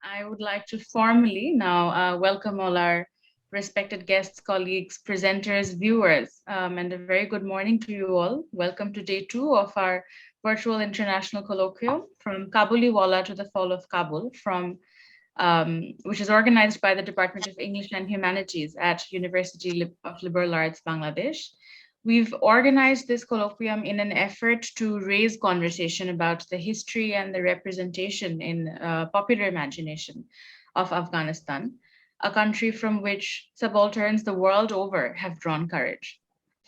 I would like to formally now welcome all our respected guests, colleagues, presenters, viewers, and a very good morning to you all. Welcome to day two of our virtual international colloquium from Kabuliwala to the fall of Kabul, which is organized by the Department of English and Humanities at University of Liberal Arts, Bangladesh. We've organized this colloquium in an effort to raise conversation about the history and the representation in popular imagination of Afghanistan, a country from which subalterns the world over have drawn courage.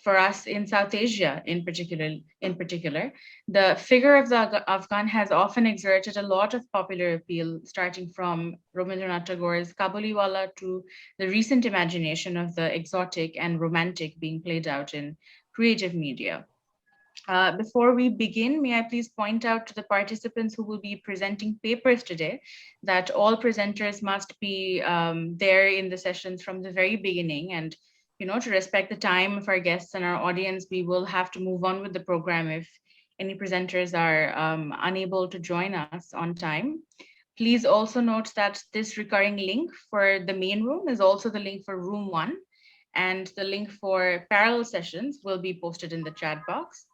For us in South Asia, in particular, the figure of the Afghan has often exerted a lot of popular appeal, starting from Rabindranath Tagore's Kabuliwala to the recent imagination of the exotic and romantic being played out in creative media. Before we begin, may I please point out to the participants who will be presenting papers today that all presenters must be there in the sessions from the very beginning. And, to respect the time of our guests and our audience, we will have to move on with the program if any presenters are unable to join us on time. Please also note that this recurring link for the main room is also the link for room one, and the link for parallel sessions will be posted in the chat box.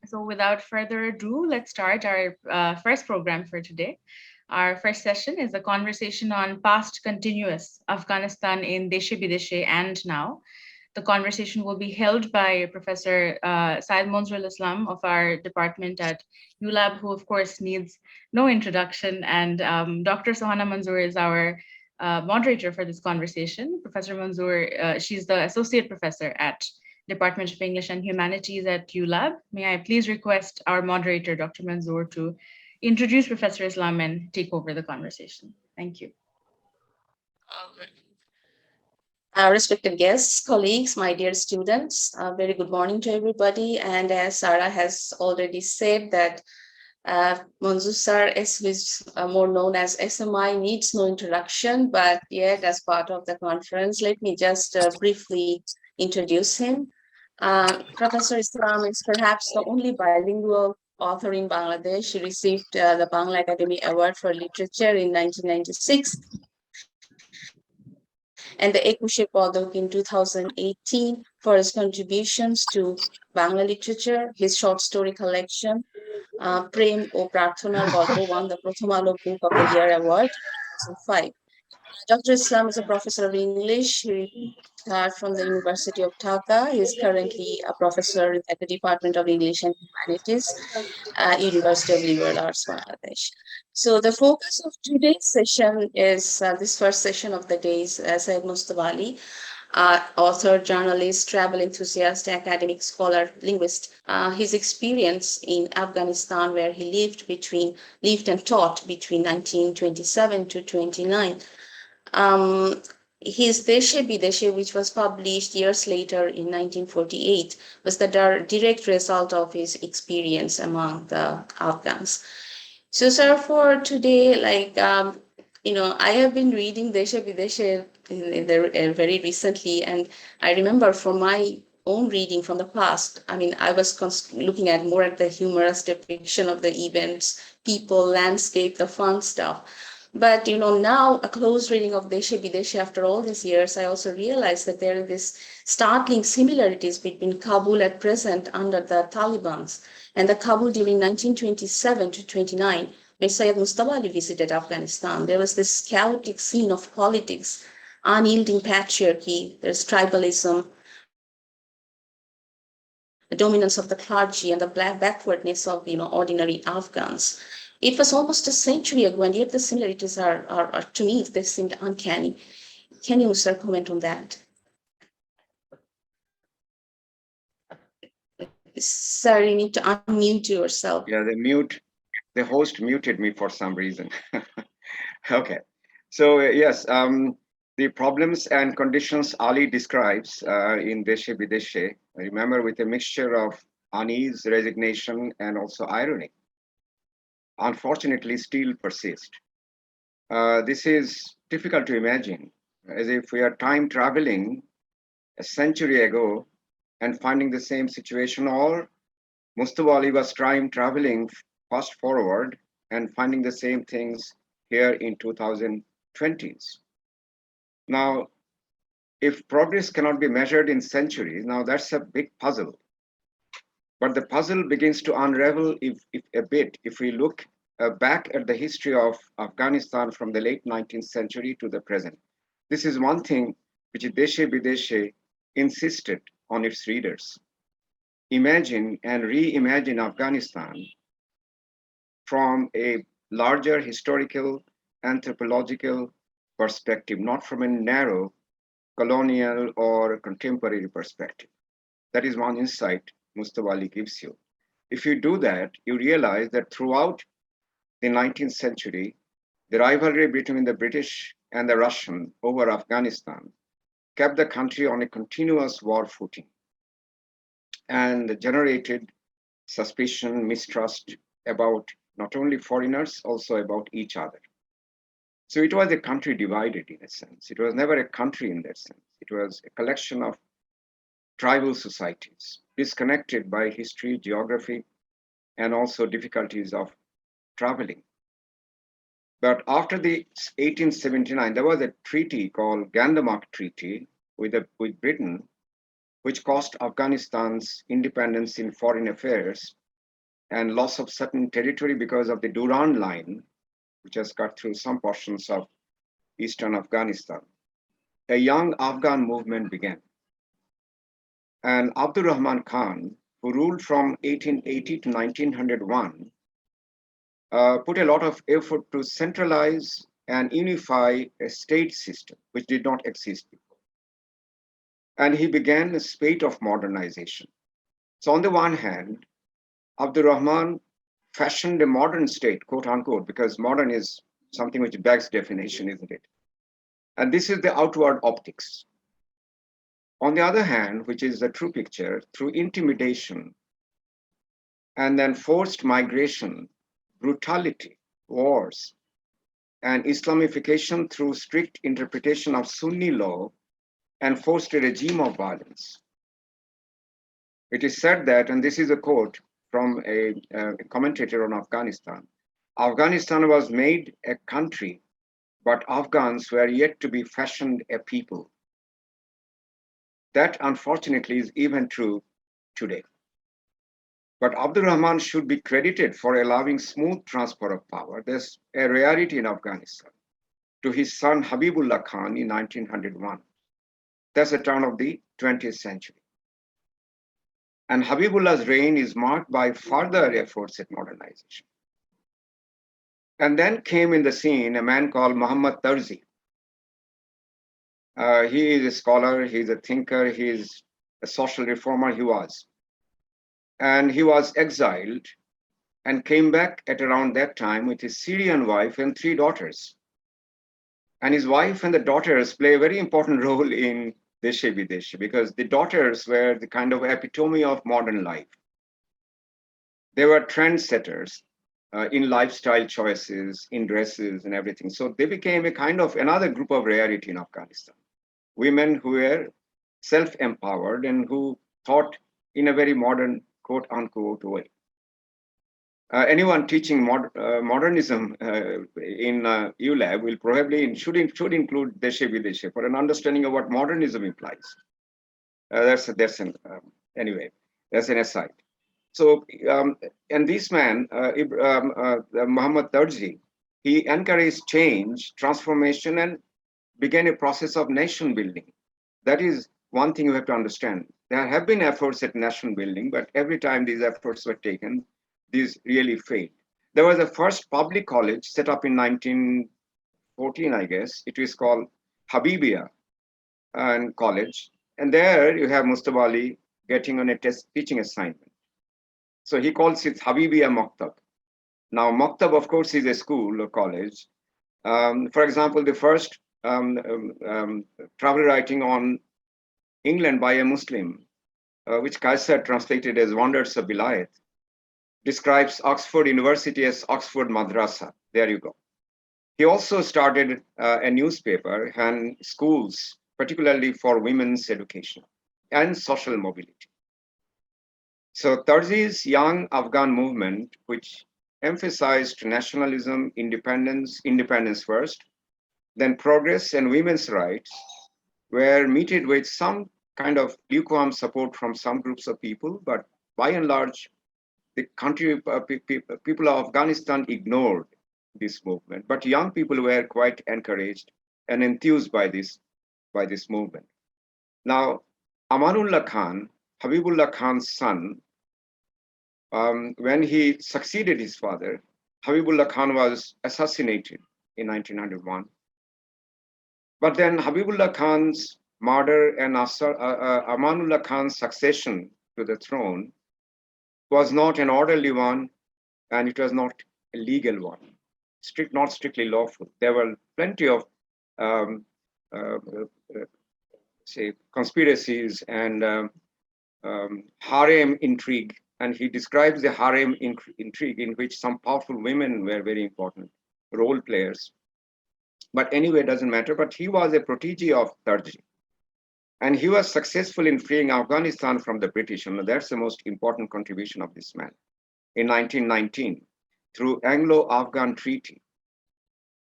So without further ado, let's start our first program for today. Our first session is a conversation on past continuous Afghanistan in Deshe Bideshe and now. The conversation will be held by Professor Syed Manzoorul of our department at ULAB, who of course needs no introduction, and Dr. Sohana Manzoor is our moderator for this conversation. Professor Manzoor, she's the associate professor at Department of English and Humanities at ULAB. May I please request our moderator, Dr. Manzoor, to introduce Professor Islam and take over the conversation. Thank you. Respected guests, colleagues, my dear students, very good morning to everybody. And as Sarah has already said that Manzoor sir, is more known as SMI, needs no introduction, but yet as part of the conference, let me just briefly introduce him. Professor Islam is perhaps the only bilingual author in Bangladesh. He received the Bangla Academy Award for Literature in 1996 and the Ekushe Padak in 2018 for his contributions to Bangla literature. His short story collection, Prem O Prarthonar Golpo, won the Prothom Alo Book of the Year Award in 2005. Dr. Islam is a professor of English. He retired from the University of Dhaka. He is currently a professor at the Department of English and Humanities, University of Liberal Arts, Bangladesh. So the focus of today's session is this first session of the day is Syed Mustafa Ali, author, journalist, travel enthusiast, academic scholar, linguist. His experience in Afghanistan, where he lived and taught between 1927 to 29. Um, his Deshe Bideshe, which was published years later in 1948, was the direct result of his experience among the Afghans. So, sir, for today, I have been reading Deshe Bideshe very recently, and I remember from my own reading from the past, I mean, I was looking at more at the humorous depiction of the events, people, landscape, the fun stuff. But now a close reading of Deshe Bideshe after all these years, I also realized that there are these startling similarities between Kabul at present under the Taliban's and the Kabul during 1927 to 29, when Syed Mustafa Ali visited Afghanistan. There was this chaotic scene of politics, unyielding patriarchy, there's tribalism, the dominance of the clergy, and the backwardness of ordinary Afghans. It was almost a century ago, and yet the similarities are to me, they seemed uncanny. Can you, sir, comment on that? Sir, you need to unmute yourself. Yeah, the host muted me for some reason. Okay. So, yes, the problems and conditions Ali describes in Deshe Bideshe, remember, with a mixture of unease, resignation, and also irony, unfortunately still persist. This is difficult to imagine, as if we are time traveling a century ago and finding the same situation, or Mustafa Ali was time traveling fast forward and finding the same things here in 2020s. Now, if progress cannot be measured in centuries, now that's a big puzzle. But the puzzle begins to unravel if a bit if we look back at the history of Afghanistan from the late 19th century to the present. This is one thing which Deshe Bideshe insisted on its readers. Imagine and reimagine Afghanistan from a larger historical, anthropological perspective, not from a narrow colonial or contemporary perspective. That is one insight Mustafa Ali gives you. If you do that, you realize that throughout the 19th century, the rivalry between the British and the Russian over Afghanistan kept the country on a continuous war footing and generated suspicion, mistrust about not only foreigners, also about each other. So it was a country divided in a sense. It was never a country in that sense. It was a collection of tribal societies, disconnected by history, geography, and also difficulties of traveling. But after the 1879, there was a treaty called Gandamak Treaty with Britain, which cost Afghanistan's independence in foreign affairs and loss of certain territory because of the Durand Line, which has cut through some portions of eastern Afghanistan. A young Afghan movement began. And Abdur Rahman Khan, who ruled from 1880 to 1901, put a lot of effort to centralize and unify a state system which did not exist before. And he began a spate of modernization. So on the one hand, Abdur Rahman fashioned a modern state, quote unquote, because modern is something which begs definition, isn't it? And this is the outward optics. On the other hand, which is the true picture, through intimidation and then forced migration, brutality, wars, and Islamification through strict interpretation of Sunni law and forced a regime of violence. It is said that, and this is a quote from a commentator on Afghanistan, Afghanistan was made a country, but Afghans were yet to be fashioned a people. That, unfortunately, is even true today. But Abdur Rahman should be credited for allowing smooth transfer of power. There's a rarity in Afghanistan to his son Habibullah Khan in 1901. That's the turn of the 20th century. And Habibullah's reign is marked by further efforts at modernization. And then came in the scene a man called Muhammad Tarzi. He is a scholar, he's a thinker, he's a social reformer, he was. And he was exiled and came back at around that time with his Syrian wife and 3 daughters. And his wife and the daughters play a very important role in Deshe Bideshe because the daughters were the kind of epitome of modern life. They were trendsetters in lifestyle choices, in dresses and everything. So they became a kind of another group of rarity in Afghanistan. Women who were self-empowered and who thought in a very modern, quote unquote, way. Anyone teaching modernism in ULAB will probably should include Deshe Bideshe for an understanding of what modernism implies. That's an aside. So, and this man, Muhammad Tarzi, he encouraged change, transformation, and began a process of nation building. That is one thing you have to understand. There have been efforts at nation building, but every time these efforts were taken, these really failed. There was a first public college set up in 1914, I guess. It was called Habibia and College. And there you have Mustafa Ali getting on a teaching assignment. So he calls it Habibia Maktab. Now, Maktab, of course, is a school or college. For example, the first travel writing on England by a Muslim, which Kaiser translated as Wonders of Vilayat, describes Oxford University as Oxford Madrasa. There you go. He also started a newspaper and schools, particularly for women's education and social mobility. So Tarzi's young Afghan movement, which emphasized nationalism, independence first, then progress and women's rights were meted with some kind of lukewarm support from some groups of people, but by and large, the country people of Afghanistan ignored this movement. But young people were quite encouraged and enthused by this movement. Now, Amanullah Khan, Habibullah Khan's son, when he succeeded his father, Habibullah Khan was assassinated in 1901. But then Habibullah Khan's murder and Amanullah Khan's succession to the throne was not an orderly one, and it was not a legal one, not strictly lawful. There were plenty of um, uh, uh, say conspiracies and harem intrigue, and he describes the harem intrigue in which some powerful women were very important role players. But anyway, it doesn't matter. But he was a protege of Tarji, and he was successful in freeing Afghanistan from the British, and that's the most important contribution of this man. In 1919, through Anglo-Afghan Treaty,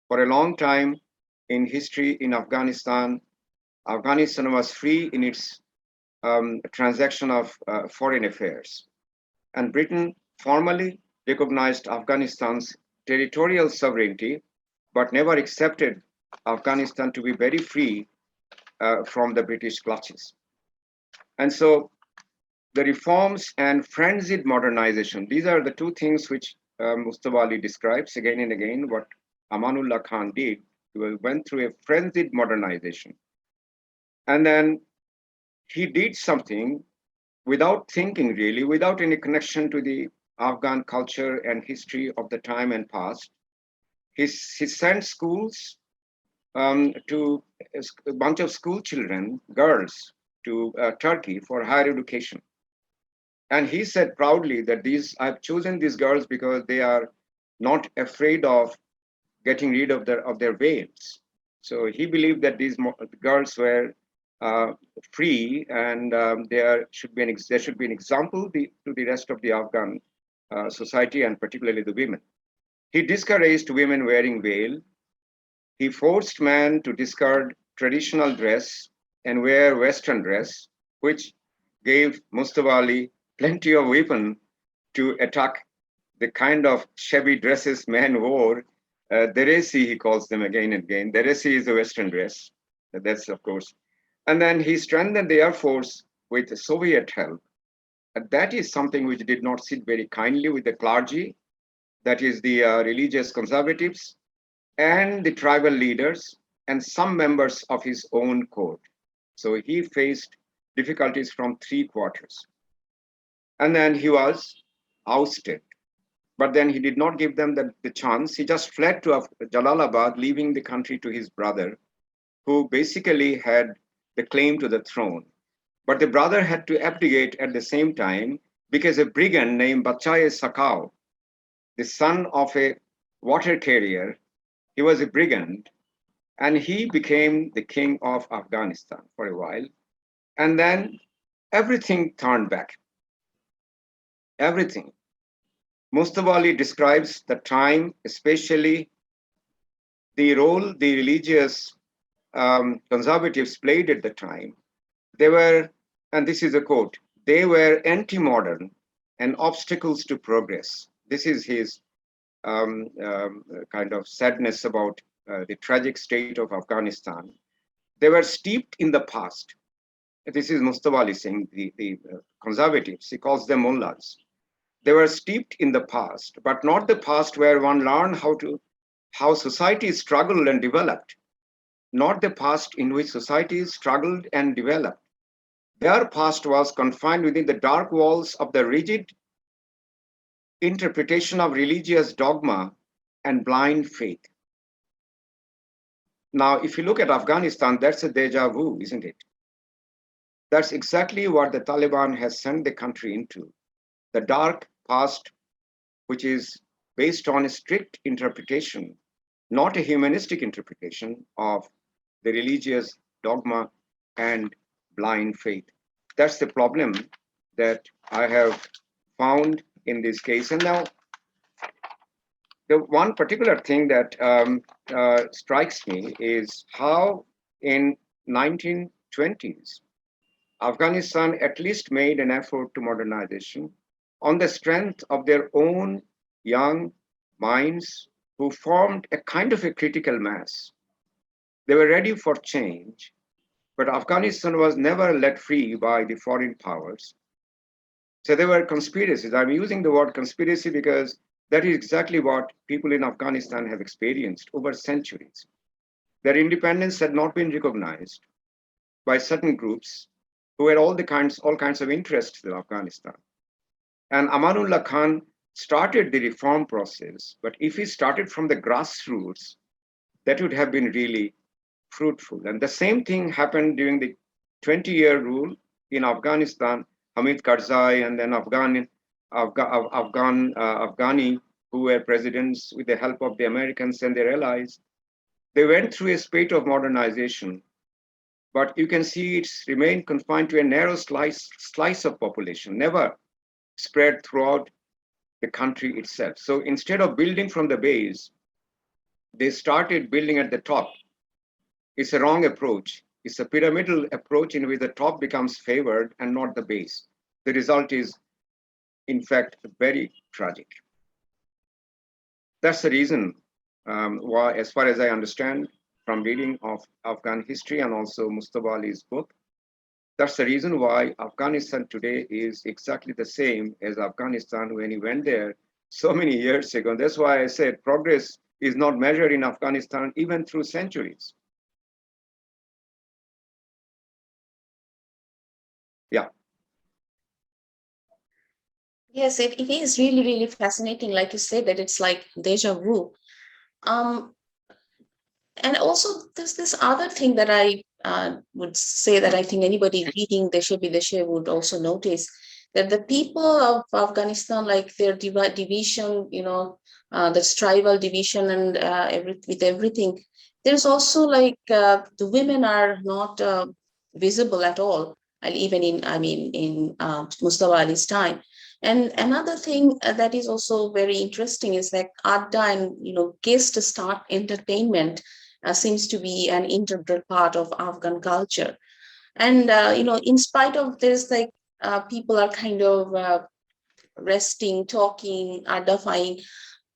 for a long time in history in Afghanistan, Afghanistan was free in its transaction of foreign affairs. And Britain formally recognized Afghanistan's territorial sovereignty, but never accepted Afghanistan to be very free from the British clutches. And so the reforms and frenzied modernization, these are the two things which Mustafa Ali describes again and again. What Amanullah Khan did, he went through a frenzied modernization. And then he did something without thinking really, without any connection to the Afghan culture and history of the time and past. He sent schools to a bunch of school children, girls, to Turkey for higher education. And he said proudly that I've chosen these girls because they are not afraid of getting rid of their veils. So he believed that these girls were free, and there should be an example to the rest of the Afghan society, and particularly the women. He discouraged women wearing veil. He forced men to discard traditional dress and wear Western dress, which gave Mustafa Ali plenty of weapon to attack the kind of shabby dresses men wore. Deresi, he calls them again and again. Deresi is a Western dress. That's, of course. And then he strengthened the Air Force with Soviet help. And that is something which did not sit very kindly with the clergy, that is the religious conservatives, and the tribal leaders, and some members of his own court. So he faced difficulties from three quarters. And then he was ousted. But then he did not give them the chance. He just fled to Jalalabad, leaving the country to his brother, who basically had the claim to the throne. But the brother had to abdicate at the same time because a brigand named Bachaye Sakau, the son of a water carrier, he was a brigand, and he became the king of Afghanistan for a while. And then everything turned back. Everything. Mustafa Ali describes the time, especially the role the religious conservatives played at the time. They were, and this is a quote, they were anti-modern and obstacles to progress. This is his kind of sadness about the tragic state of Afghanistan. They were steeped in the past. This is Mustafa Ali saying, the conservatives, he calls them mullahs. They were steeped in the past, but not the past where one learned how society struggled and developed, not the past in which society struggled and developed. Their past was confined within the dark walls of the rigid interpretation of religious dogma and blind faith. Now, if you look at Afghanistan, that's a deja vu, isn't it? That's exactly what the Taliban has sent the country into. The dark past, which is based on a strict interpretation, not a humanistic interpretation of the religious dogma and blind faith. That's the problem that I have found in this case. And now, The one particular thing that strikes me is how in 1920s, Afghanistan at least made an effort to modernization on the strength of their own young minds who formed a kind of a critical mass. They were ready for change, but Afghanistan was never let free by the foreign powers. So there were conspiracies. I'm using the word conspiracy because that is exactly what people in Afghanistan have experienced over centuries. Their independence had not been recognized by certain groups who had all kinds of interests in Afghanistan. And Amanullah Khan started the reform process, but if he started from the grassroots, that would have been really fruitful. And the same thing happened during the 20-year rule in Afghanistan. Hamid Karzai and then Afghani, who were presidents with the help of the Americans and their allies, they went through a spate of modernization, but you can see it's remained confined to a narrow slice of population, never spread throughout the country itself. So instead of building from the base, they started building at the top. It's a wrong approach. It's a pyramidal approach in which the top becomes favored and not the base. The result is, in fact, very tragic. That's the reason why, as far as I understand from reading of Afghan history and also Mustafa Ali's book, that's the reason why Afghanistan today is exactly the same as Afghanistan when he went there so many years ago. That's why I said progress is not measured in Afghanistan even through centuries. Yeah. Yes, it is really, really fascinating. Like you said, that it's like deja vu. Um, and also there's this other thing that I would say that I think anybody reading Deshe Bideshe would also notice that the people of Afghanistan, like their division, the tribal division and with everything, there's also like the women are not visible at all, and even in, I mean, in Mustafa Ali's time. And another thing that is also very interesting is that Adda and guest start entertainment seems to be an integral part of Afghan culture. And in spite of this, like people are kind of resting, talking, identifying,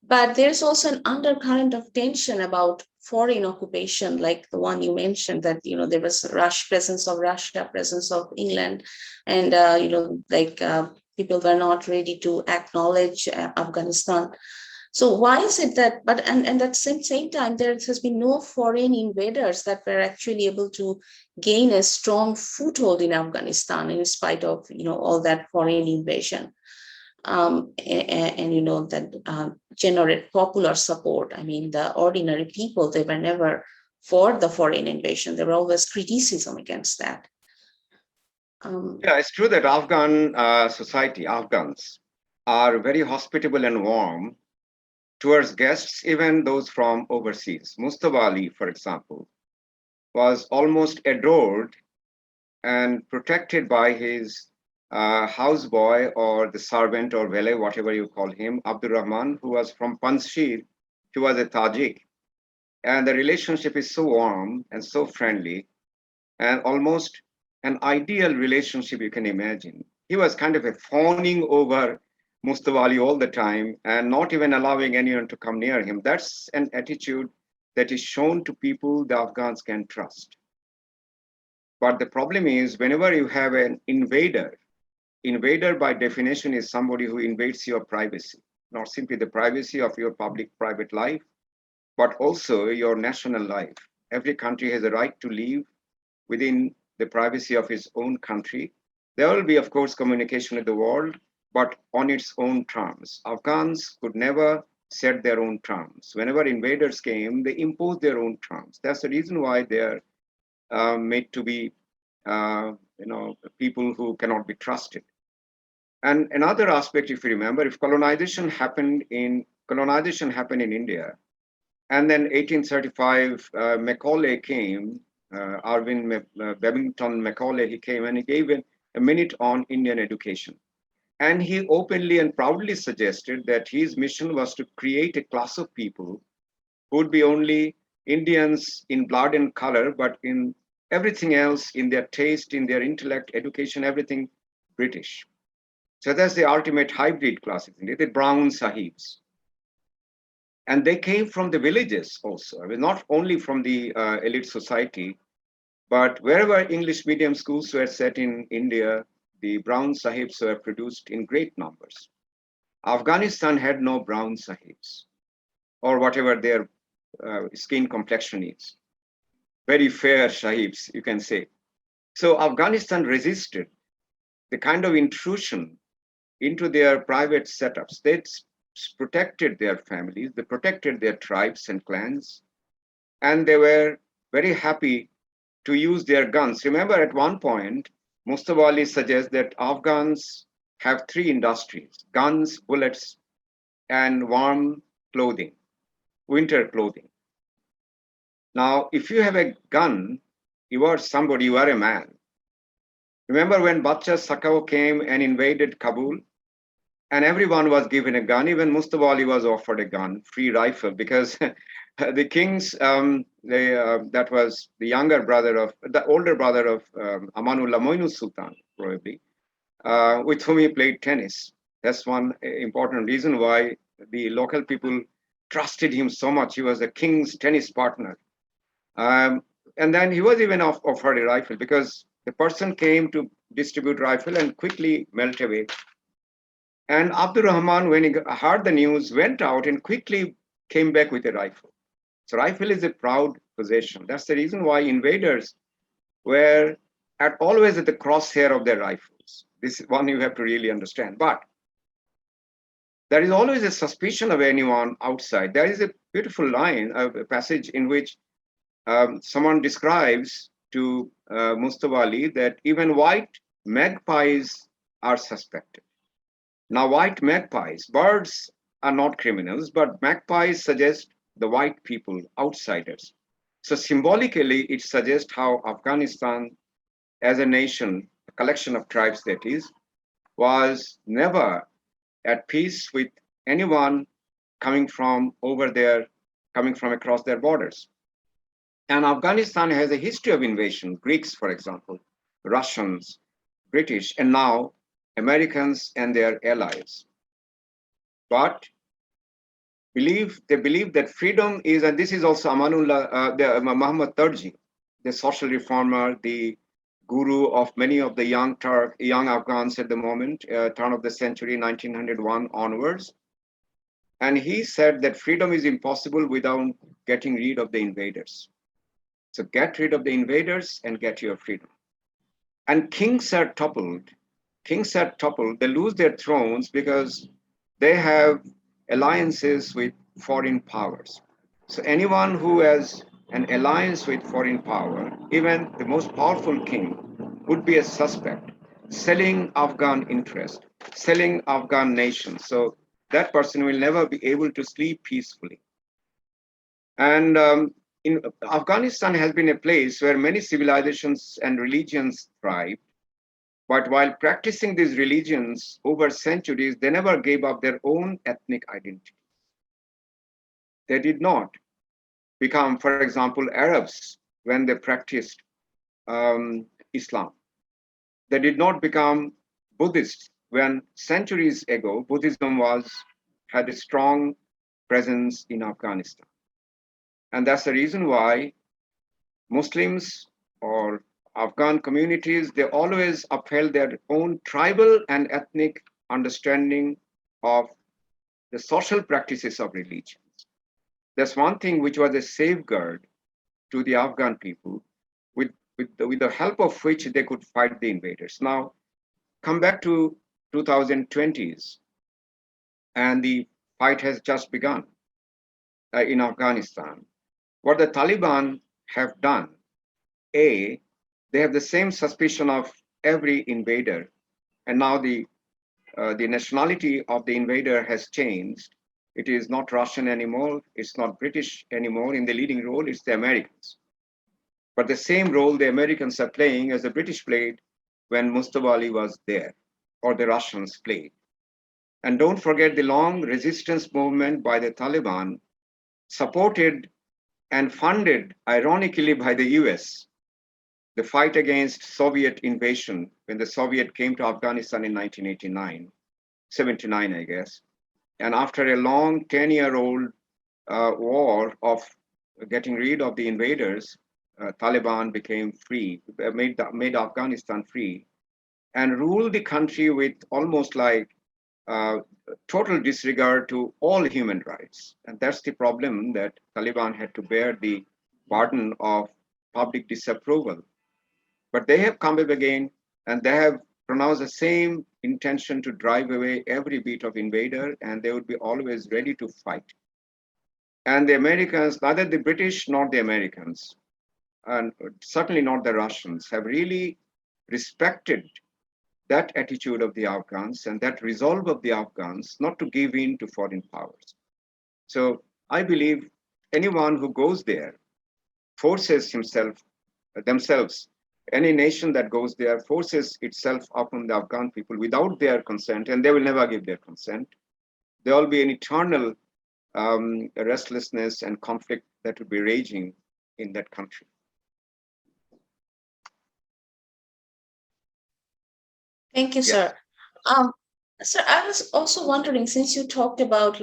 but there's also an undercurrent of tension about foreign occupation, like the one you mentioned, that there was presence of Russia, presence of England, and like people were not ready to acknowledge Afghanistan. So why is it that, but and at the same time, there has been no foreign invaders that were actually able to gain a strong foothold in Afghanistan in spite of all that foreign invasion, and that generate popular support. I mean, the ordinary people, they were never for the foreign invasion. There were always criticism against that. Yeah, it's true that Afghan society, Afghans, are very hospitable and warm towards guests, even those from overseas. Mustafa Ali, for example, was almost adored and protected by his houseboy or the servant or valet, whatever you call him, Abdur Rahman, who was from Panjshir. He was a Tajik. And the relationship is so warm and so friendly and almost an ideal relationship you can imagine. He was kind of a fawning over Mustafa Ali all the time and not even allowing anyone to come near him. That's an attitude that is shown to people the Afghans can trust. But the problem is, whenever you have an invader by definition is somebody who invades your privacy, not simply the privacy of your public private life, but also your national life. Every country has a right to live within the privacy of its own country. There will be, of course, communication with the world, but on its own terms. Afghans could never set their own terms. Whenever invaders came, they imposed their own terms. That's the reason why they're made to be, people who cannot be trusted. And another aspect, if you remember, if colonization happened in India, and then 1835, Macaulay came, Babington Macaulay, he came and he gave a minute on Indian education. And he openly and proudly suggested that his mission was to create a class of people who would be only Indians in blood and color, but in everything else, in their taste, in their intellect, education, everything British. So that's the ultimate hybrid class, isn't it? The brown sahibs. And they came from the villages also. I mean, not only from the elite society, but wherever English medium schools were set in India, the brown sahibs were produced in great numbers. Afghanistan had no brown sahibs, or whatever their skin complexion is. Very fair sahibs, you can say. So Afghanistan resisted the kind of intrusion into their private setups. They protected their families, they protected their tribes and clans, and they were very happy to use their guns. Remember, at one point, Mustafa Ali suggests that Afghans have three industries: guns, bullets, and warm clothing, winter clothing. Now, if you have a gun, you are somebody, you are a man. Remember when Bacha Sakao came and invaded Kabul? And everyone was given a gun. Even Mustafa Ali was offered a gun, free rifle, because the king's, that was the older brother of Amanullah Moinus Sultan, probably, with whom he played tennis. That's one important reason why the local people trusted him so much. He was the king's tennis partner. Um, and then he was even offered a rifle because the person came to distribute rifle and quickly melt away. And Abdur Rahman, when he heard the news, went out and quickly came back with a rifle. So rifle is a proud possession. That's the reason why invaders were always at the crosshair of their rifles. This is one you have to really understand. But there is always a suspicion of anyone outside. There is a beautiful line, a passage in which someone describes to Mustafa Ali that even white magpies are suspected. Now, white magpies, birds are not criminals, but magpies suggest the white people, outsiders. So symbolically, it suggests how Afghanistan, as a nation, a collection of tribes that is, was never at peace with anyone coming from over there, coming from across their borders. And Afghanistan has a history of invasion, Greeks, for example, Russians, British, and now Americans and their allies. But they believe that freedom is, and this is also Muhammad Tarji, the social reformer, the guru of many of the young Afghans at the moment, turn of the century, 1901 onwards. And he said that freedom is impossible without getting rid of the invaders. So get rid of the invaders and get your freedom. And kings are toppled. They lose their thrones because they have alliances with foreign powers. So anyone who has an alliance with foreign power, even the most powerful king, would be a suspect, selling Afghan interest, selling Afghan nation. So that person will never be able to sleep peacefully. And in Afghanistan has been a place where many civilizations and religions thrive. But while practicing these religions over centuries, they never gave up their own ethnic identity. They did not become, for example, Arabs when they practiced Islam. They did not become Buddhists when centuries ago Buddhism had a strong presence in Afghanistan. And that's the reason why Muslims or Afghan communities, they always upheld their own tribal and ethnic understanding of the social practices of religions. That's one thing which was a safeguard to the Afghan people, with the help of which they could fight the invaders. Now, come back to 2020s, and the fight has just begun in Afghanistan. What the Taliban have done, they have the same suspicion of every invader, and now the nationality of the invader has changed. It is not Russian anymore. It's not British anymore. In the leading role, it's the Americans. But the same role the Americans are playing as the British played when Mustafa Ali was there. or the Russians played. And don't forget the long resistance movement by the Taliban, supported and funded, ironically, by the US, the fight against Soviet invasion when the Soviet came to Afghanistan in 1989, 79, I guess. And after a long 10-year-old war of getting rid of the invaders, Taliban became free, made Afghanistan free, and ruled the country with almost like uh, total disregard to all human rights. And that's the problem, that Taliban had to bear the burden of public disapproval. But they have come up again, and they have pronounced the same intention to drive away every bit of invader, and they would be always ready to fight. And the Americans, neither the British nor the Americans, and certainly not the Russians, have really respected that attitude of the Afghans and that resolve of the Afghans not to give in to foreign powers. So I believe anyone who goes there forces themselves, any nation that goes there forces itself upon the Afghan people without their consent, and they will never give their consent. There will be an eternal restlessness and conflict that will be raging in that country. Thank you, Yes. sir. Um, Sir, I was also wondering, since you talked about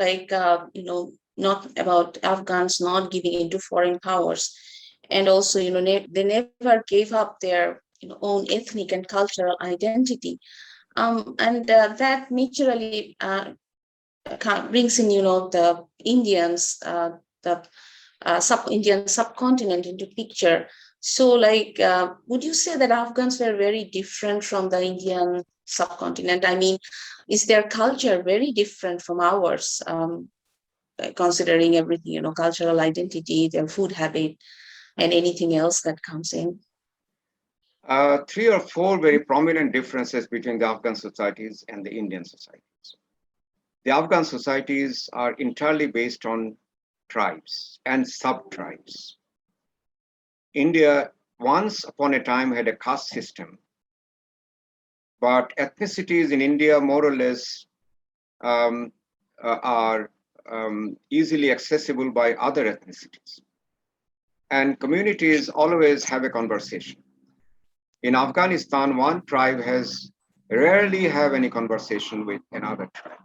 not about Afghans not giving into foreign powers, and also, they never gave up their, own ethnic and cultural identity. And that naturally brings in, the Indians, the Indian subcontinent into picture. So, would you say that Afghans were very different from the Indian subcontinent? I mean, is their culture very different from ours, considering everything, cultural identity, their food habit, and anything else that comes in? Three or four very prominent differences between the Afghan societies and the Indian societies. The Afghan societies are entirely based on tribes and sub-tribes. India once upon a time had a caste system, but ethnicities in India more or less um, are easily accessible by other ethnicities. And communities always have a conversation. In Afghanistan, one tribe has rarely have any conversation with another tribe.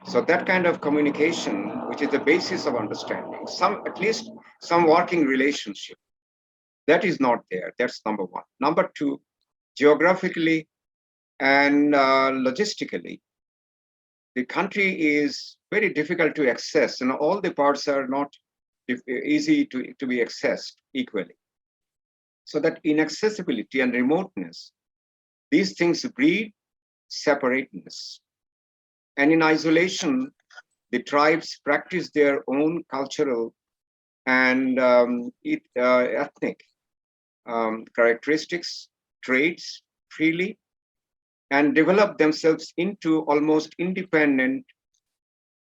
So that kind of communication, which is the basis of understanding, at least some working relationship, that is not there. That's number one. Number two, geographically and logistically, the country is very difficult to access, and all the parts are not easy to be accessed equally. So that inaccessibility and remoteness, these things breed separateness. And in isolation, the tribes practice their own cultural and ethnic characteristics, traits freely, and develop themselves into almost independent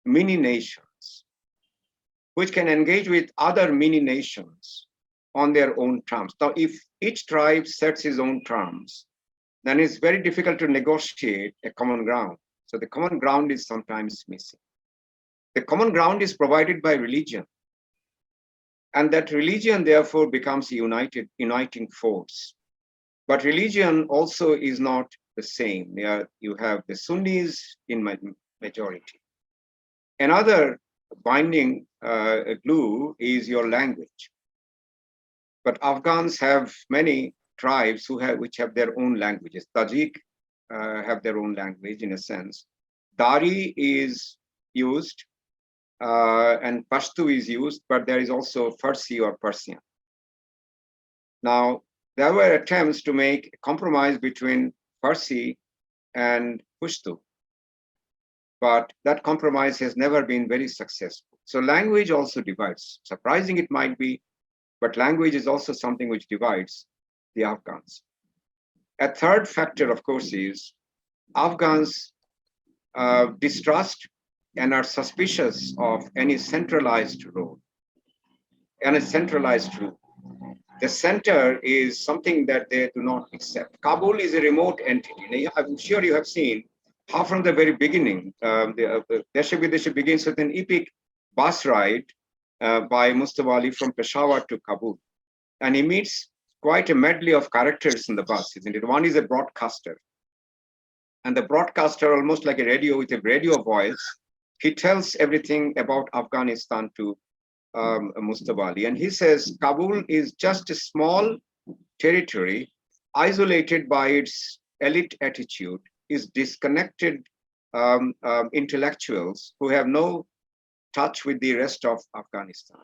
mini nations, which can engage with other mini nations on their own terms. Now, if each tribe sets its own terms, then it's very difficult to negotiate a common ground. So the common ground is sometimes missing. The common ground is provided by religion. And that religion, therefore, becomes a uniting force. But religion also is not the same. You have the Sunnis in majority. Another binding glue is your language. But Afghans have many tribes which have their own languages. Tajik have their own language in a sense. Dari is used and Pashto is used, but there is also Farsi or Persian. Now, there were attempts to make a compromise between Farsi and Pashto, but that compromise has never been very successful. So language also divides. Surprising it might be, but language is also something which divides the Afghans. A third factor, of course, is Afghans distrust and are suspicious of any centralized role and a centralized rule. the center is something that they do not accept. Kabul is a remote entity. Now, I'm sure you have seen how from the very beginning, the Deshe Bideshe begins with an epic bus ride by Mustafa Ali from Peshawar to Kabul. And he meets quite a medley of characters in the bus, isn't it? One is a broadcaster. And the broadcaster, almost like a radio with a radio voice, he tells everything about Afghanistan to Mustafa Ali. And he says Kabul is just a small territory, isolated by its elite attitude, is disconnected intellectuals who have no touch with the rest of Afghanistan.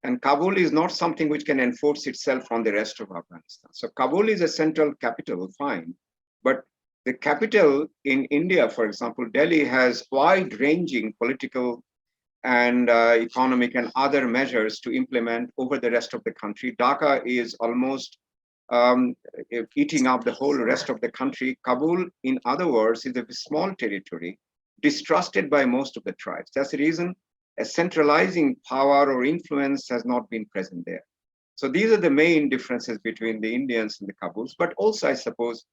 And Kabul is not something which can enforce itself on the rest of Afghanistan. So Kabul is a central capital, fine. But the capital in India, for example, Delhi, has wide-ranging political and economic and other measures to implement over the rest of the country. Dhaka is almost eating up the whole rest of the country. Kabul, in other words, is a small territory, distrusted by most of the tribes. That's the reason a centralizing power or influence has not been present there. So these are the main differences between the Indians and the Kabuls, but also, I suppose,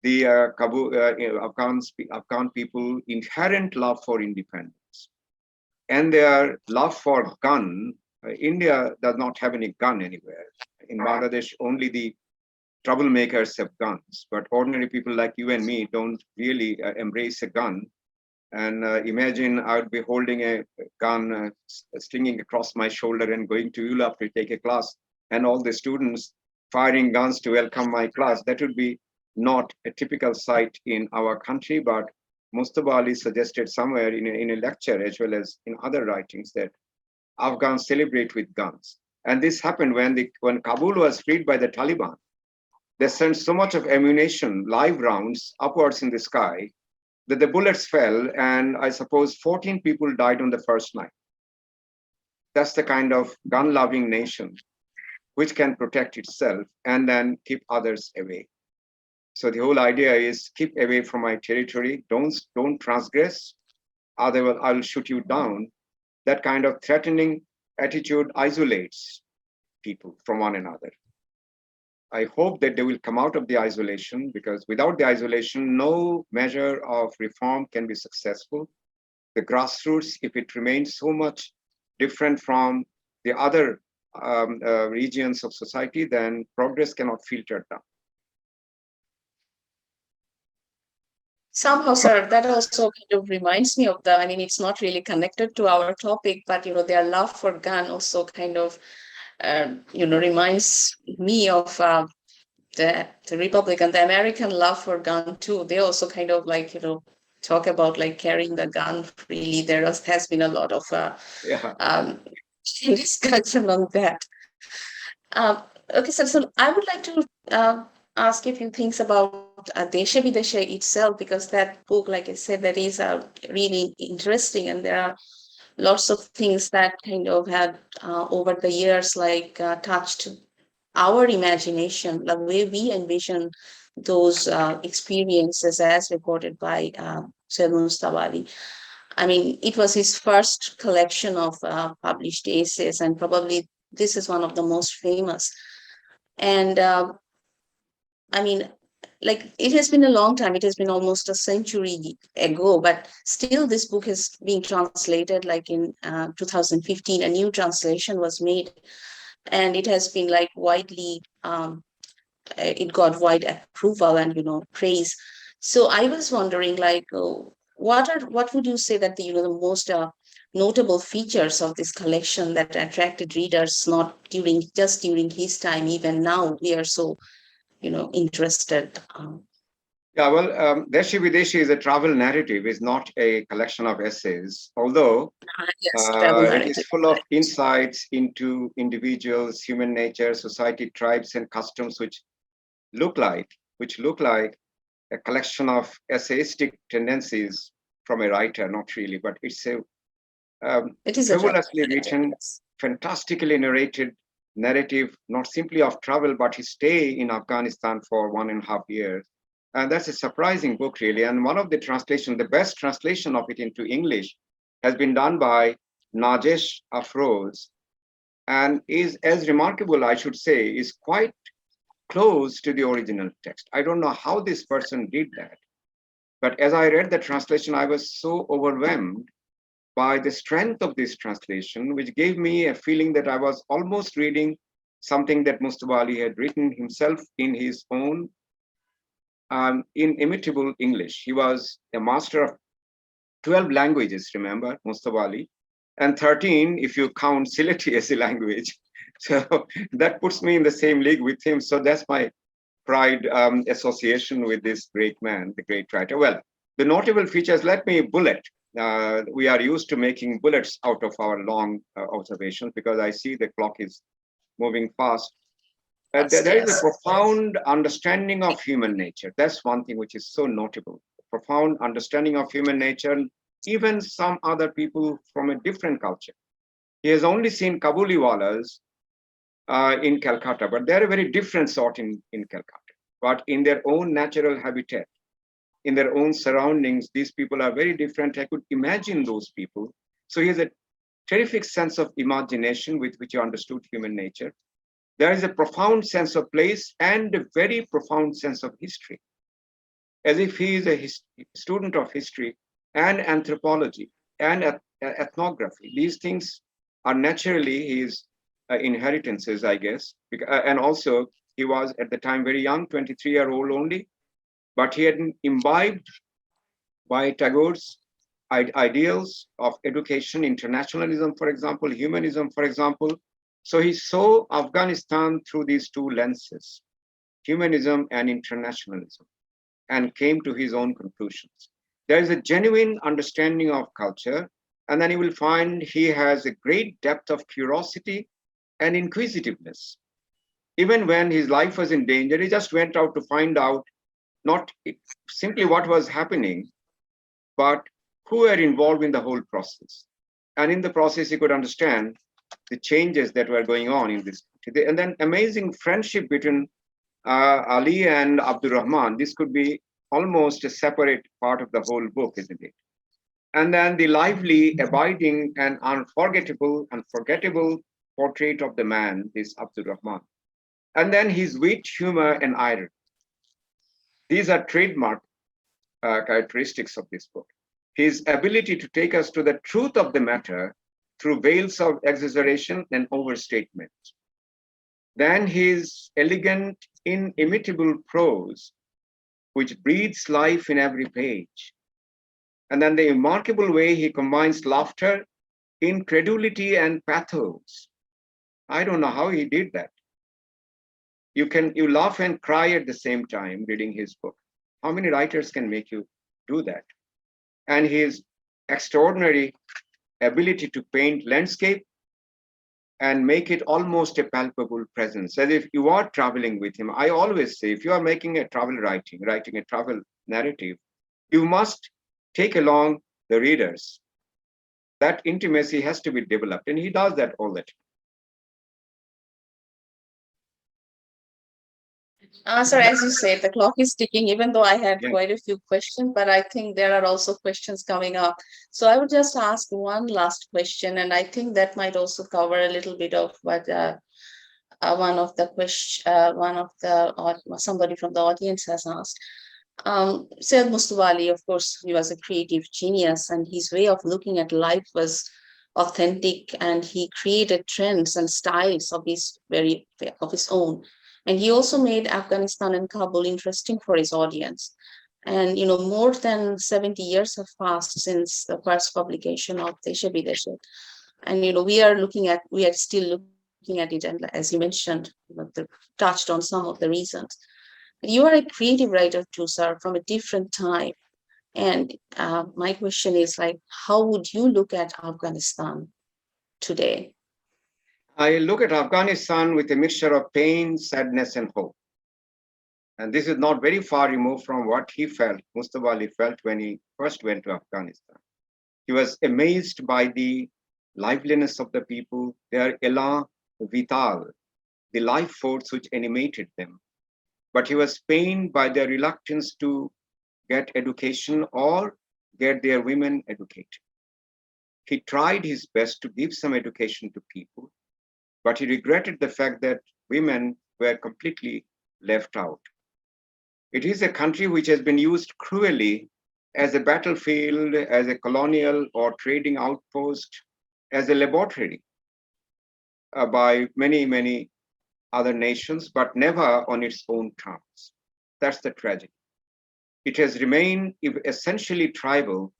the Afghan people inherent love for independence and their love for gun. India does not have any gun anywhere. In Bangladesh, only the troublemakers have guns, but ordinary people like you and me don't really embrace a gun. And imagine I would be holding a gun, stinging across my shoulder and going to ULAB to take a class, and all the students firing guns to welcome my class. That would be not a typical sight in our country, but Mustafa Ali suggested somewhere in a lecture, as well as in other writings, that Afghans celebrate with guns. And this happened when Kabul was freed by the Taliban. They sent so much of ammunition, live rounds, upwards in the sky, that the bullets fell, and I suppose 14 people died on the first night. That's the kind of gun-loving nation which can protect itself and then keep others away. So the whole idea is keep away from my territory, don't transgress, otherwise I'll shoot you down. That kind of threatening attitude isolates people from one another. I hope that they will come out of the isolation, because without the isolation, no measure of reform can be successful. The grassroots, if it remains so much different from the other regions of society, then progress cannot filter down. Somehow, sir, that also kind of reminds me of I mean, it's not really connected to our topic, but, their love for gun also kind of, reminds me of the Republican, the American love for gun too. They also kind of like, talk about like carrying the gun freely. There has been a lot of discussion on that. Okay, so I would like to ask a few things about Deshe Bideshe itself, because that book, like I said, that is really interesting, and there are lots of things that kind of had over the years like touched our imagination, the way we envision those experiences as recorded by Syed Manzoorul. I mean, it was his first collection of published essays, and probably this is one of the most famous. And I mean, like, it has been a long time. It has been almost a century ago, but still this book is being translated. Like in 2015, a new translation was made, and it has been like widely, it got wide approval and, praise. So I was wondering, like, what would you say that the most notable features of this collection that attracted readers, not just during his time, even now we are so interested. Yeah, well, Deshe Bideshe is a travel narrative, is not a collection of essays, although Yes, travel it is narrative. full of insights into individuals, human nature, society, tribes, and customs, which look like a collection of essayistic tendencies from a writer. Not really, but it's a It is a travel fabulously narrative. written, Yes. fantastically narrated narrative, not simply of travel, but his stay in Afghanistan for 1.5 years. And that's a surprising book, really. And one of the the best translation of it into English, has been done by Najesh Afroz. and is as remarkable, I should say, is quite close to the original text. I don't know how this person did that, but as I read the translation, I was so overwhelmed by the strength of this translation, which gave me a feeling that I was almost reading something that Mustafa Ali had written himself in his own inimitable English. He was a master of 12 languages, remember, Mustafa Ali, and 13 if you count Sylheti as a language. So that puts me in the same league with him. So that's my pride association with this great man, the great writer. Well, the notable features, let me bullet. We are used to making bullets out of our long observations because I see the clock is moving fast. There is a Yes. profound understanding of human nature. That's one thing which is so notable. Profound understanding of human nature, even some other people from a different culture. He has only seen Kabuliwalas in Calcutta, but they're a very different sort in Calcutta. But in their own natural habitat, in their own surroundings, these people are very different. I could imagine those people. So he has a terrific sense of imagination with which he understood human nature. There is a profound sense of place and a very profound sense of history, as if he is a student of history and anthropology and ethnography. These things are naturally his inheritances, I guess. And also, he was at the time very young, 23-year-old only, but he had imbibed by Tagore's ideals of education, internationalism, for example, humanism, for example. So he saw Afghanistan through these two lenses, humanism and internationalism, and came to his own conclusions. There is a genuine understanding of culture, and then you will find he has a great depth of curiosity and inquisitiveness. Even when his life was in danger, he just went out to find out not simply what was happening, but who were involved in the whole process. And in the process, he could understand the changes that were going on in this country. And then amazing friendship between Ali and Abdul Rahman. This could be almost a separate part of the whole book, isn't it? And then the lively, abiding, and unforgettable portrait of the man, this Abdul Rahman. And then his wit, humor, and irony. These are trademark characteristics of this book. His ability to take us to the truth of the matter through veils of exaggeration and overstatement. Then his elegant, inimitable prose, which breathes life in every page. And then the remarkable way he combines laughter, incredulity, and pathos. I don't know how he did that. You laugh and cry at the same time reading his book. How many writers can make you do that? And his extraordinary ability to paint landscape and make it almost a palpable presence, as if you are traveling with him. I always say, if you are making a travel writing a travel narrative, you must take along the readers. That intimacy has to be developed, and he does that all the time. Sir, as you said, the clock is ticking, even though I had Yeah. quite a few questions, but I think there are also questions coming up. So I would just ask one last question, and I think that might also cover a little bit of what somebody from the audience has asked. Syed Mustafa Ali, of course, he was a creative genius, and his way of looking at life was authentic, and he created trends and styles of his own. And he also made Afghanistan and Kabul interesting for his audience. And more than 70 years have passed since the first publication of Deshe Bideshe. And we are still looking at it, and as you mentioned, touched on some of the reasons. You are a creative writer too, sir, from a different time. And my question is, like, how would you look at Afghanistan today? I look at Afghanistan with a mixture of pain, sadness, and hope. And this is not very far removed from what Mustafa Ali felt when he first went to Afghanistan. He was amazed by the liveliness of the people, their élan vital, the life force which animated them. But he was pained by their reluctance to get education or get their women educated. He tried his best to give some education to people, but he regretted the fact that women were completely left out. It is a country which has been used cruelly as a battlefield, as a colonial or trading outpost, as a laboratory by many, many other nations, but never on its own terms. That's the tragedy. It has remained essentially tribal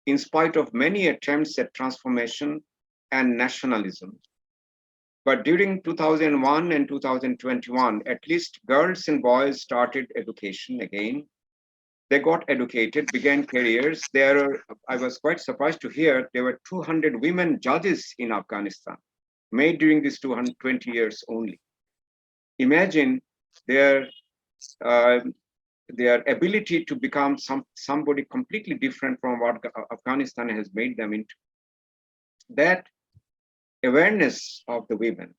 in spite of many attempts at transformation and nationalism. But during 2001 and 2021, at least girls and boys started education again. They got educated, began careers. I was quite surprised to hear there were 200 women judges in Afghanistan, made during these 220 years only. Imagine their uh, their ability to become somebody completely different from what Afghanistan has made them into. That awareness of the women,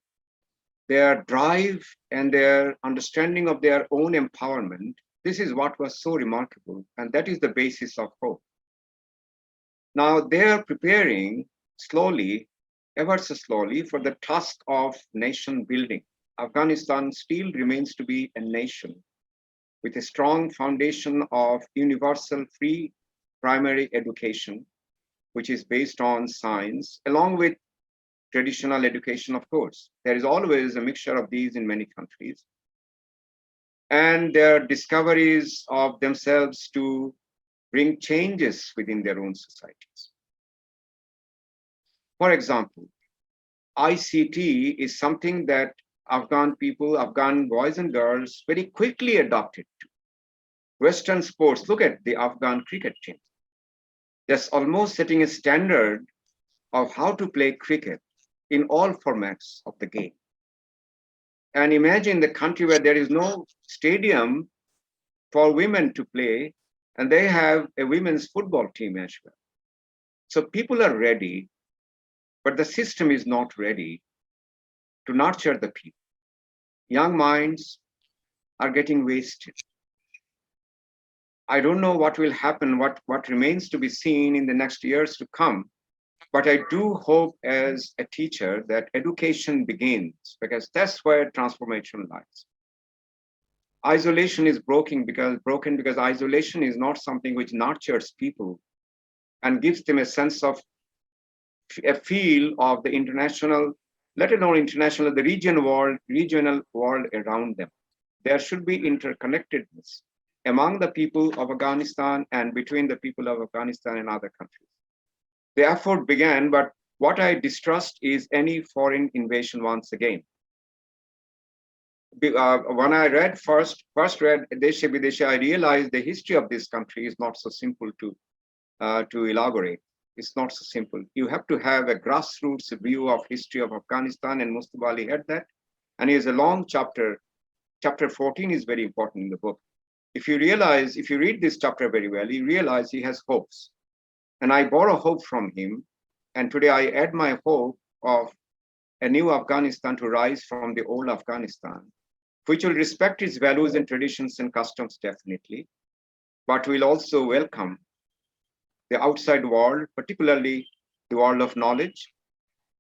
their drive and their understanding of their own empowerment, this is what was so remarkable, and that is the basis of hope. Now they are preparing slowly, ever so slowly, for the task of nation building. Afghanistan still remains to be a nation with a strong foundation of universal free primary education, which is based on science, along with traditional education, of course. There is always a mixture of these in many countries. And their discoveries of themselves to bring changes within their own societies. For example, ICT is something that Afghan people, Afghan boys and girls very quickly adopted to. Western sports, look at the Afghan cricket team. That's almost setting a standard of how to play cricket in all formats of the game. And imagine the country where there is no stadium for women to play, and they have a women's football team as well. So people are ready, but the system is not ready to nurture the people. Young minds are getting wasted. I don't know what will happen, what remains to be seen in the next years to come. But I do hope as a teacher that education begins, because that's where transformation lies. Isolation is broken because isolation is not something which nurtures people and gives them a sense of a feel of the international, let alone international, the regional world around them. There should be interconnectedness among the people of Afghanistan and between the people of Afghanistan and other countries. The effort began, but what I distrust is any foreign invasion once again. When I first read Deshe, Bideshe, I realized the history of this country is not so simple to elaborate. It's not so simple. You have to have a grassroots view of history of Afghanistan, and Mustafa Ali had that. And he has a long chapter. Chapter 14 is very important in the book. If you read this chapter very well, you realize he has hopes. And I borrow hope from him. And today I add my hope of a new Afghanistan to rise from the old Afghanistan, which will respect its values and traditions and customs definitely, but will also welcome the outside world, particularly the world of knowledge,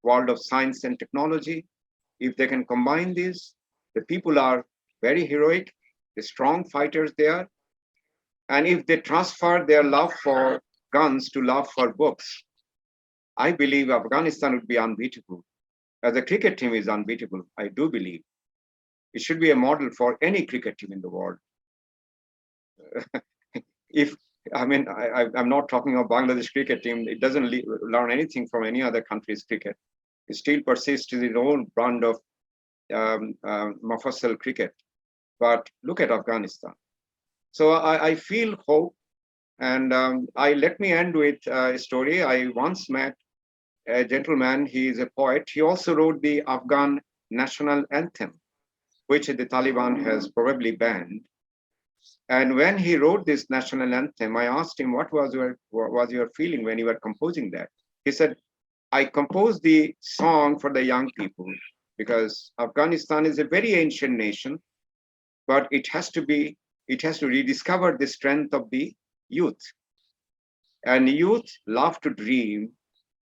world of science and technology. If they can combine these, the people are very heroic, the strong fighters they are. And if they transfer their love for guns to love for books, I believe Afghanistan would be unbeatable. As a cricket team is unbeatable, I do believe. It should be a model for any cricket team in the world. I'm not talking of Bangladesh cricket team. It doesn't learn anything from any other country's cricket. It still persists in its own brand of Mufassal cricket. But look at Afghanistan. So I feel hope. And let me end with a story. I once met a gentleman. He is a poet. He also wrote the Afghan national anthem, which the Taliban has probably banned. And when he wrote this national anthem, I asked him, what was your feeling when you were composing that? He said, I composed the song for the young people because Afghanistan is a very ancient nation, but it has to rediscover the strength of the youth. And youth love to dream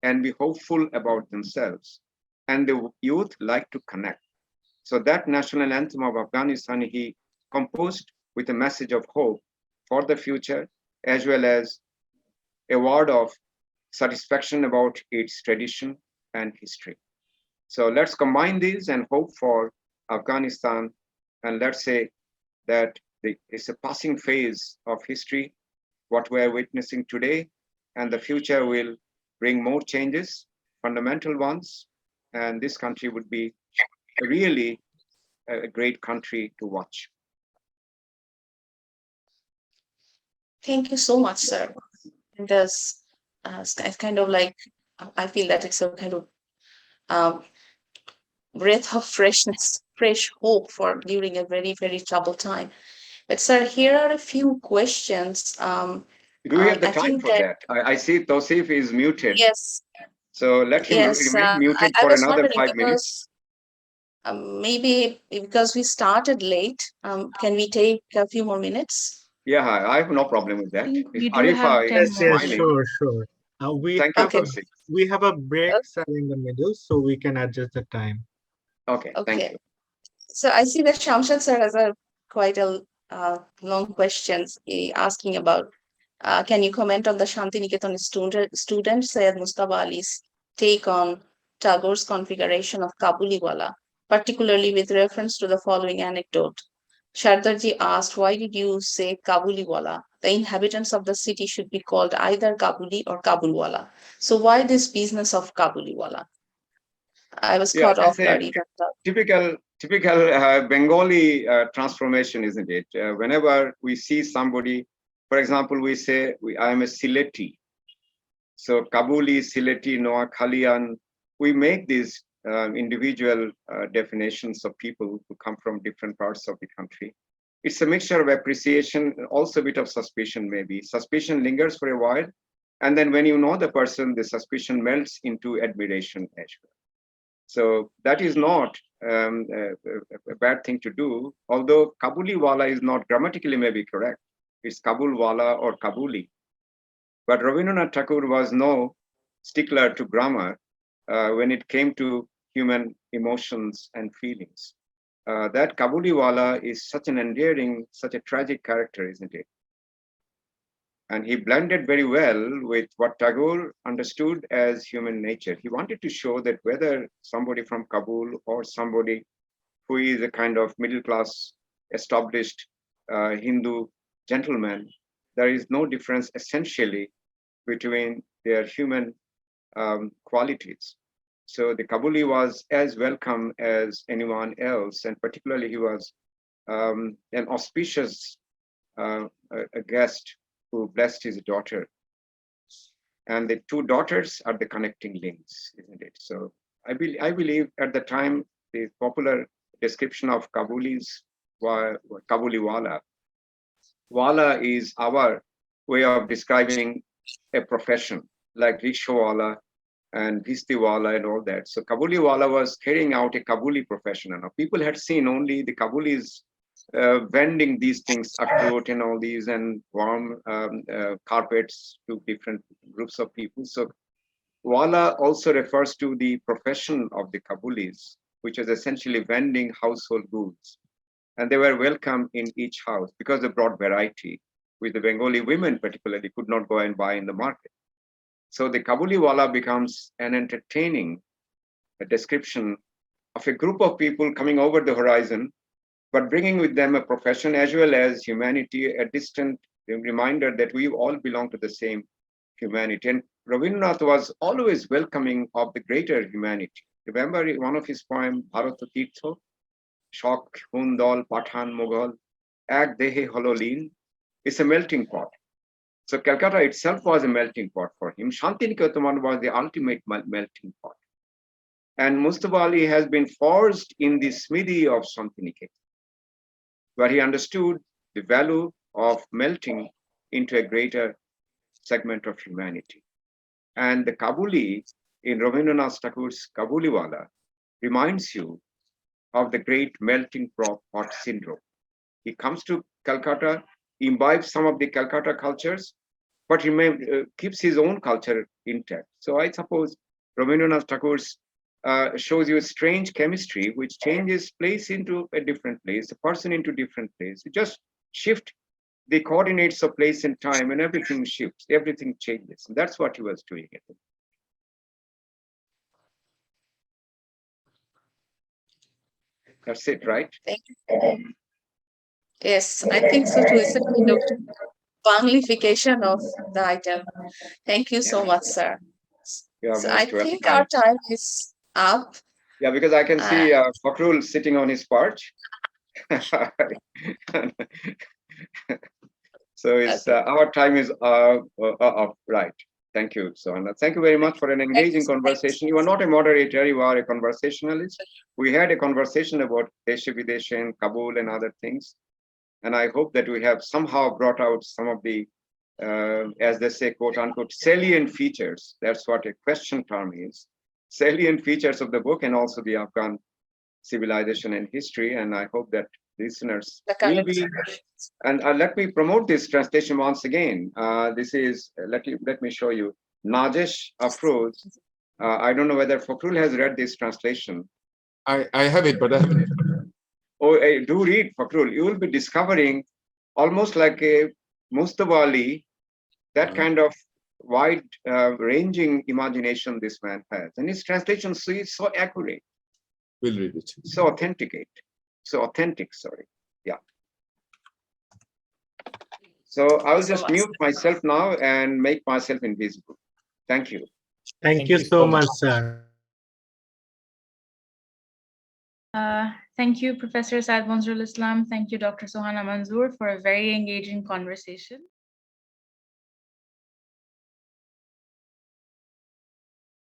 and be hopeful about themselves. and the youth like to connect. So that national anthem of Afghanistan he composed with a message of hope for the future, as well as a word of satisfaction about its tradition and history. So let's combine these and hope for Afghanistan, and let's say that it's a passing phase of history, what we're witnessing today, and the future will bring more changes, fundamental ones, and this country would be really a great country to watch. Thank you so much, sir. And there's it's kind of like I feel that it's a kind of um, breath of freshness, fresh hope for during a very, very troubled time. But sir, here are a few questions. Do we have the I time think for that that? I see Tosif is muted. yes, So let him yes. remain muted I for was another wondering 5 minutes. because maybe because we started late, can we take a few more minutes? Yeah, I have no problem with I that. think If we do have Arifa 10 is Yes, more yes, smiling, minutes. sure, sure. thank you, Okay, Tosif. We have a break o- set in the middle, so we can adjust the time. Okay, thank okay. you. So I see that Shamshad sir has a quite a long questions asking about. Can you comment on the Shantiniketan student Syed Mustafa Ali's take on Tagore's configuration of Kabuliwala, particularly with reference to the following anecdote? Shardarji asked, "Why did you say Kabuliwala? The inhabitants of the city should be called either Kabuli or Kabulwala. So why this business of Kabuliwala?" I was Yeah, caught that's off a guard. typical Bengali transformation, isn't it? Whenever we see somebody, for example, we say I am a Sileti. So Kabuli, Sileti, Noakhalian, we make these individual definitions of people who come from different parts of the country. It's a mixture of appreciation, also a bit of suspicion, maybe. Suspicion lingers for a while, and then when you know the person, the suspicion melts into admiration as well. So that is not a bad thing to do, although Kabuliwala is not grammatically maybe correct. It's Kabulwala or Kabuli. But Rabindranath Tagore was no stickler to grammar when it came to human emotions and feelings. That Kabuliwala is such an endearing, such a tragic character, isn't it? And he blended very well with what Tagore understood as human nature. He wanted to show that whether somebody from Kabul or somebody who is a kind of middle class, established Hindu gentleman, there is no difference essentially between their human qualities. So the Kabuli was as welcome as anyone else, and particularly he was an auspicious a guest who blessed his daughter. And the two daughters are the connecting links, isn't it? So I believe at the time, the popular description of Kabulis were Kabuliwala. Wala is our way of describing a profession, like Rikshawala and Bhistiwala and all that. So Kabuliwala was carrying out a Kabuli profession. And people had seen only the Kabulis vending these things, akhroot and all these, and warm carpets to different groups of people. So Wala also refers to the profession of the Kabulis, which is essentially vending household goods. And they were welcome in each house because they brought variety, which the Bengali women particularly could not go and buy in the market. So the Kabuliwala becomes an entertaining description of a group of people coming over the horizon, but bringing with them a profession as well as humanity, a distant reminder that we all belong to the same humanity. And Rabindranath was always welcoming of the greater humanity. Remember one of his poems, Bharat Tirtho, Shok, Hundal, Pathan, Mughal, Ek Dehe Hololin, is a melting pot. So Calcutta itself was a melting pot for him. Shantiniketan was the ultimate melting pot. And Mustafa Ali has been forged in the smithy of Shantiniketan, where he understood the value of melting into a greater segment of humanity. And the Kabuli in Rabindranath Tagore's Kabuliwala reminds you of the great melting pot syndrome. He comes to Calcutta, imbibes some of the Calcutta cultures, but keeps his own culture intact. So I suppose Rabindranath Tagore's shows you a strange chemistry which changes place into a different place, a person into different place. You just shift the coordinates of place and time, and everything shifts, everything changes. And that's what he was doing. I think. That's it, right? Thank you. Yes, I think so too. It's a kind of Banglification of the item. Thank you so Yeah, much, sir. you are So I most think our welcome. time is up. Yeah, because I can Uh, see Fakhrul sitting on his perch. So it's okay. our time is up, right? Thank you, Sohana. Thank you very much for an Thank you. engaging Thank you. conversation. You are not a moderator; you are a conversationalist. We had a conversation about Deshe, Bideshe, and Kabul and other things, and I hope that we have somehow brought out some of the, as they say, quote unquote, salient features. That's what a question term is. Salient features of the book and also the Afghan civilization and history. And I hope that listeners The will current be. situation. And let me promote this translation once again. This is, let me show you, Najesh Afroz. I don't know whether Fakhrul has read this translation. I have it, but I haven't. Oh, do read, Fakhrul. You will be discovering almost like a Mustafa Ali, that kind of wide ranging imagination this man has. And his translation is so accurate, We'll read it. so authentic, sorry. Yeah. So Thank you I'll so just much. mute myself now and make myself invisible. Thank you. Thank you so much, sir. Thank you, Professor Syed Manzoorul Islam. Thank you, Dr. Sohana Manzoor, for a very engaging conversation.